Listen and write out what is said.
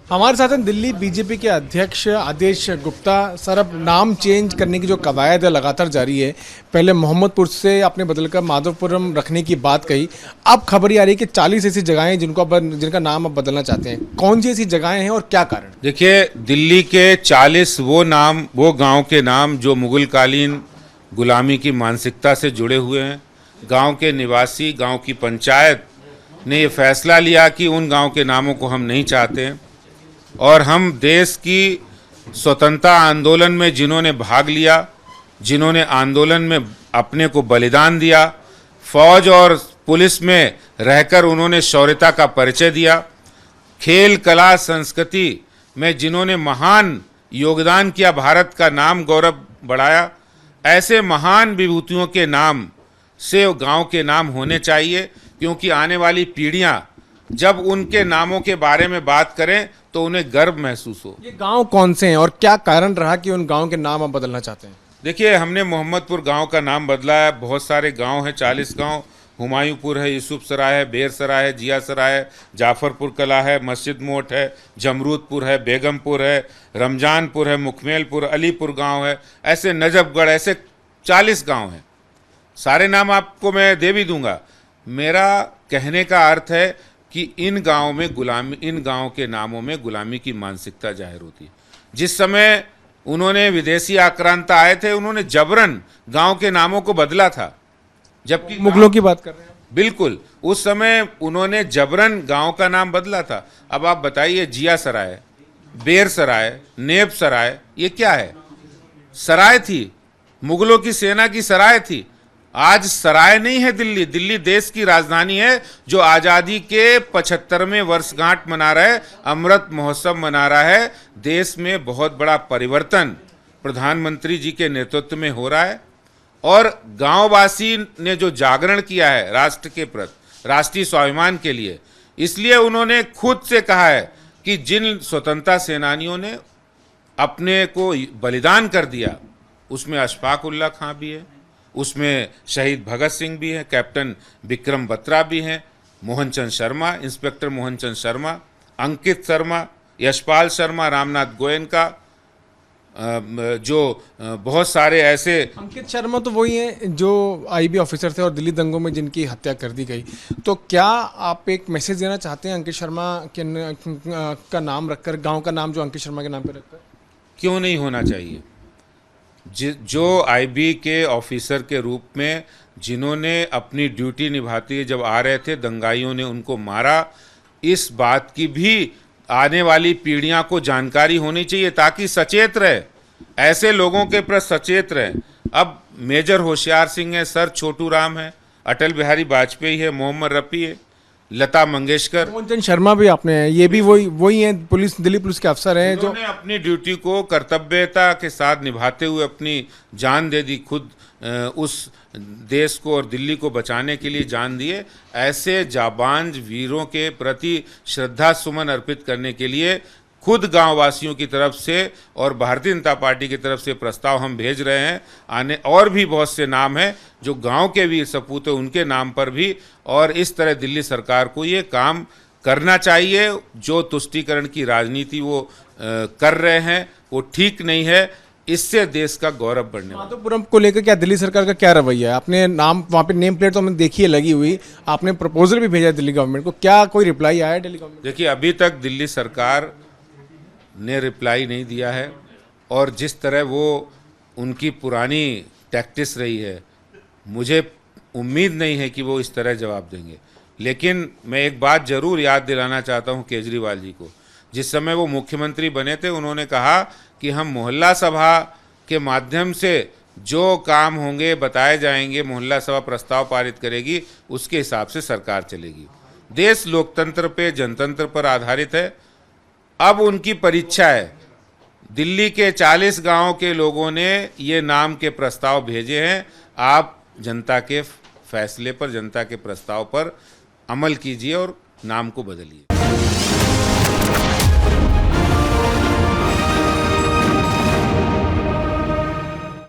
हमारे साथ हैं दिल्ली बीजेपी के अध्यक्ष आदेश गुप्ता। सर, अब नाम चेंज करने की जो कवायद है लगातार जारी है। पहले मोहम्मदपुर से आपने बदलकर माधवपुरम रखने की बात कही। अब खबर ये आ रही है कि 40 ऐसी जगहें हैं जिनका नाम अब बदलना चाहते हैं। कौन सी ऐसी जगहें हैं और क्या कारण? देखिए, दिल्ली के 40 वो गांव के नाम जो मुगलकालीन गुलामी की मानसिकता से जुड़े हुए हैं। गांव के निवासी, गांव की पंचायत ने ये फैसला लिया कि उन गांव के नामों को हम नहीं चाहते हैं और हम देश की स्वतंत्रता आंदोलन में जिन्होंने भाग लिया, जिन्होंने आंदोलन में अपने को बलिदान दिया, फौज और पुलिस में रहकर उन्होंने शौर्यता का परिचय दिया, खेल कला संस्कृति में जिन्होंने महान योगदान किया, भारत का नाम गौरव बढ़ाया, ऐसे महान विभूतियों के नाम से गांव के नाम होने चाहिए। क्योंकि आने वाली पीढ़ियां जब उनके नामों के बारे में बात करें तो उन्हें गर्व महसूस हो। ये गांव कौन से हैं और क्या कारण रहा कि उन गांव के नाम अब बदलना चाहते हैं? देखिए, हमने मोहम्मदपुर गांव का नाम बदला है। बहुत सारे गांव हैं, 40 गांव। हुमायूंपुर है, यूसुफ सराय है, बेर सराय है, जिया सराय है, जाफरपुर कला है, मस्जिद मोट है, जमरूदपुर है, बेगमपुर है, रमजानपुर है, मुखमेलपुर, अलीपुर गांव है, ऐसे नजफगढ़, ऐसे 40 गांव हैं। सारे नाम आपको मैं दे भी दूंगा। मेरा कहने का अर्थ है कि इन गांव के नामों में गुलामी की मानसिकता जाहिर होती है। जिस समय उन्होंने विदेशी आक्रांता आए थे, उन्होंने जबरन गांव के नामों को बदला था। जबकि मुगलों की बात कर रहे हैं? बिल्कुल, उस समय उन्होंने जबरन गांव का नाम बदला था। अब आप बताइए, जिया सराय, बेर सराय, नेब सराय, ये क्या है? सराय थी, मुगलों की सेना की सराय थी। आज सराय नहीं है दिल्ली। दिल्ली देश की राजधानी है जो आज़ादी के 75वें वर्षगांठ मना रहा है, अमृत महोत्सव मना रहा है। देश में बहुत बड़ा परिवर्तन प्रधानमंत्री जी के नेतृत्व में हो रहा है और गांववासी ने जो जागरण किया है राष्ट्र के प्रति, राष्ट्रीय स्वाभिमान के लिए, इसलिए उन्होंने खुद से कहा है कि जिन स्वतंत्रता सेनानियों ने अपने को बलिदान कर दिया, उसमें अशफाक उल्लाह खां भी है, उसमें शहीद भगत सिंह भी हैं, कैप्टन विक्रम बत्रा भी हैं, मोहनचंद शर्मा, इंस्पेक्टर मोहनचंद शर्मा, अंकित शर्मा, यशपाल शर्मा, रामनाथ गोयनका, जो बहुत सारे ऐसे। अंकित शर्मा तो वही हैं जो आईबी ऑफिसर थे और दिल्ली दंगों में जिनकी हत्या कर दी गई। तो क्या आप एक मैसेज देना चाहते हैं अंकित शर्मा का नाम रखकर, गांव का नाम जो अंकित शर्मा के नाम पे रखकर? क्यों नहीं होना चाहिए? जो आईबी के ऑफिसर के रूप में जिन्होंने अपनी ड्यूटी निभाते हुए जब आ रहे थे, दंगाइयों ने उनको मारा, इस बात की भी आने वाली पीढ़ियां को जानकारी होनी चाहिए ताकि सचेत रहे, ऐसे लोगों के प्रति सचेत रहे। अब मेजर होशियार सिंह है, सर छोटू राम है, अटल बिहारी वाजपेयी है, मोहम्मद रफ़ी है, लता मंगेशकर, मोहनचंद शर्मा भी आपने हैं, ये भी वही हैं, दिल्ली पुलिस के अफसर हैं जो अपनी ड्यूटी को कर्तव्यता के साथ निभाते हुए अपनी जान दे दी, खुद उस देश को और दिल्ली को बचाने के लिए जान दिए। ऐसे जाबांज वीरों के प्रति श्रद्धा सुमन अर्पित करने के लिए खुद गांववासियों की तरफ से और भारतीय जनता पार्टी की तरफ से प्रस्ताव हम भेज रहे हैं। आने और भी बहुत से नाम हैं जो गांव के वीर सपूत हैं, उनके नाम पर भी। और इस तरह दिल्ली सरकार को ये काम करना चाहिए। जो तुष्टीकरण की राजनीति वो कर रहे हैं वो ठीक नहीं है, इससे देश का गौरव बढ़ने वाला। माधवपुरम को लेकर क्या दिल्ली सरकार का क्या रवैया है? आपने नाम वहाँ पे नेम प्लेट तो हमने देखी है लगी हुई, आपने प्रपोजल भी भेजा दिल्ली गवर्नमेंट को, क्या कोई रिप्लाई आया है दिल्ली गवर्नमेंट? देखिए, अभी तक दिल्ली सरकार ने रिप्लाई नहीं दिया है और जिस तरह वो उनकी पुरानी टैक्टिस रही है, मुझे उम्मीद नहीं है कि वो इस तरह जवाब देंगे। लेकिन मैं एक बात ज़रूर याद दिलाना चाहता हूँ केजरीवाल जी को। जिस समय वो मुख्यमंत्री बने थे, उन्होंने कहा कि हम मोहल्ला सभा के माध्यम से जो काम होंगे बताए जाएंगे, मोहल्ला सभा प्रस्ताव पारित करेगी, उसके हिसाब से सरकार चलेगी। देश लोकतंत्र पे, जनतंत्र पर आधारित है। अब उनकी परीक्षा है। दिल्ली के 40 गांवों के लोगों ने ये नाम के प्रस्ताव भेजे हैं। आप जनता के फैसले पर, जनता के प्रस्ताव पर अमल कीजिए और नाम को बदलिए।